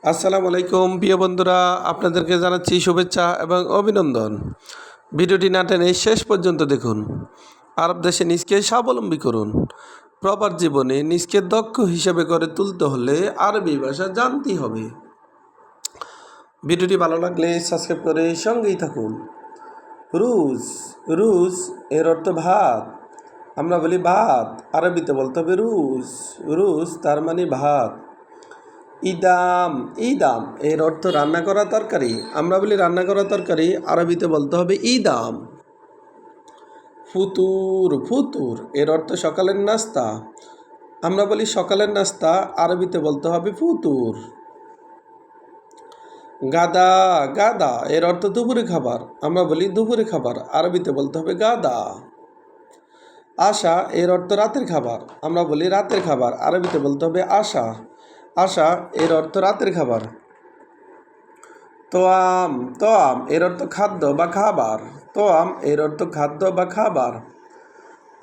আসসালামু আলাইকুম প্রিয় বন্ধুরা, আপনাদেরকে জানাচ্ছি শুভেচ্ছা এবং অভিনন্দন। ভিডিওটি না টেনে শেষ পর্যন্ত দেখুন। আরব দেশে নিজকে স্বাবলম্বী করুন। প্রবাস জীবনে নিজকে দক্ষ হিসেবে করে তুলতে হলে আরবি ভাষা জানতেই হবে। ভিডিওটি ভালো লাগলে সাবস্ক্রাইব করে সঙ্গেই থাকুন। রুজ রুজ এর অর্থ ভাত। আমরা বলি ভাত, আরবিতে বলতে হবে রুজ। রুজ তার মানে ভাত। ইদাম ইদাম এর অর্থ রান্না করা তরকারি। আমরা বলি রান্না করা তরকারি, আরবিতে বলতে হবে ইদাম। ফুতুর ফুতুর এর অর্থ সকালের নাস্তা। আমরা বলি সকালের নাস্তা, আরবিতে বলতে হবে ফুতুর। গাদা গাদা এর অর্থ দুপুরে খাবার। আমরা বলি দুপুরে খাবার, আরবিতে বলতে হবে গাদা। আশা এর অর্থ রাতের খাবার। আমরা বলি রাতের খাবার, আরবিতে বলতে হবে আশা। আশা এর অর্থ রাতের খাবার। তোয়াম তোয়াম এর অর্থ খাদ্য বা খাবার। তোয়াম এর অর্থ খাদ্য বা খাবার।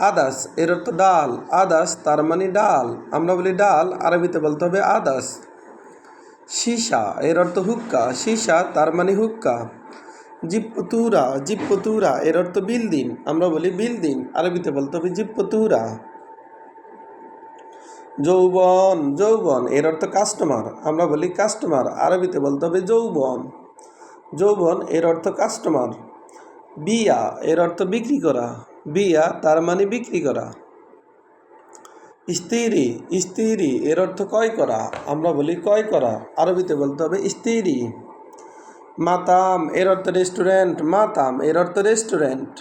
আদাস এর অর্থ ডাল। আদাস তার মানে ডাল। আমরা বলি ডাল, আরবিতে বলতে হবে আদাস। সীসা এর অর্থ হুক্কা। সীসা তার মানে হুক্কা। জিপ্পতুরা জিপ্পতুরা এর অর্থ বিলদিন। আমরা বলি বিলদিন, আরবিতে বলতে হবে জিপ্পতুরা। যৌবন যৌবন এর অর্থ কাস্টমার। আমরা বলি কাস্টমার, আরবিতে বলতে হবে যৌবন। যৌবন এর অর্থ কাস্টমার। বিয়া এর অর্থ বিক্রি করা। বিয়া তার মানে বিক্রি করা। স্ত্রী স্ত্রী এর অর্থ ক্রয় করা। আমরা বলি ক্রয় করা, আরবিতে বলতে হবে স্ত্রী। মাতাম এর অর্থ রেস্টুরেন্ট। মাতাম এর অর্থ রেস্টুরেন্ট।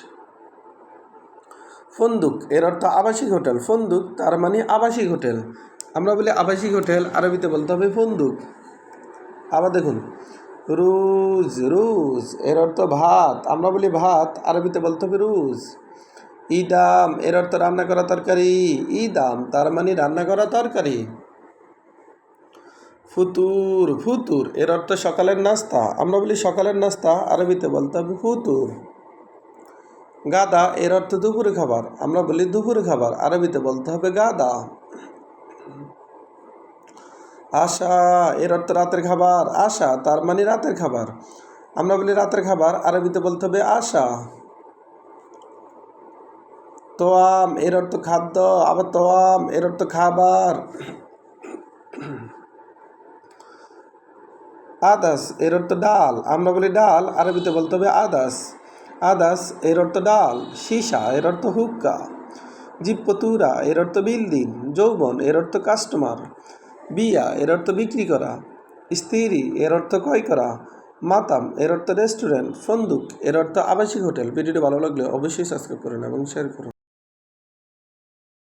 ফন্দুক এর অর্থ আবাসিক হোটেল। ফন্দুক তার মানে আবাসিক হোটেল। আমরা বলি আবাসিক হোটেল, আরবিতে বলতে হবে ফন্দুক। আবার দেখুন, রুজ রুজ এর অর্থ ভাত। আমরা বলি ভাত, আরবিতে বলতে হবে রুজ। ইদাম এর অর্থ রান্না করা তরকারি। ইদাম তার মানে রান্না করা তরকারি। ফুতুর ফুতুর এর অর্থ সকালের নাস্তা। আমরা বলি সকালের নাস্তা, আরবিতে বলতে হবে ফুতুর। গাদা এর অর্থ দুপুরে খাবার। আমরা বলি দুপুরে খাবার, আরবিতে বলতে হবে গাদা। আশা এর অর্থ রাতের খাবার। আশা তার মানে রাতের খাবার। আমরা বলি রাতের খাবার, আরবিতে বলতে হবে আশা। তোয়াম এর অর্থ খাদ্য। আবার তোয়াম এর অর্থ খাবার। আদাস এর অর্থ ডাল। আমরা বলি ডাল, আরবিতে বলতে হবে আদাস। আদাস এর অর্থ ডাল। সীসা এর অর্থ হুক্কা। জিপ্পতুরা এর অর্থ বিলদিন। যৌবন এর অর্থ কাস্টমার। বিয়া এর অর্থ বিক্রি করা। স্ত্রী এর অর্থ ক্রয় করা। মাতাম এর অর্থ রেস্টুরেন্ট। ফন্দুক এর অর্থ আবাসিক হোটেল। ভিডিওটি ভালো লাগলে অবশ্যই সাবস্ক্রাইব করুন এবং শেয়ার করুন।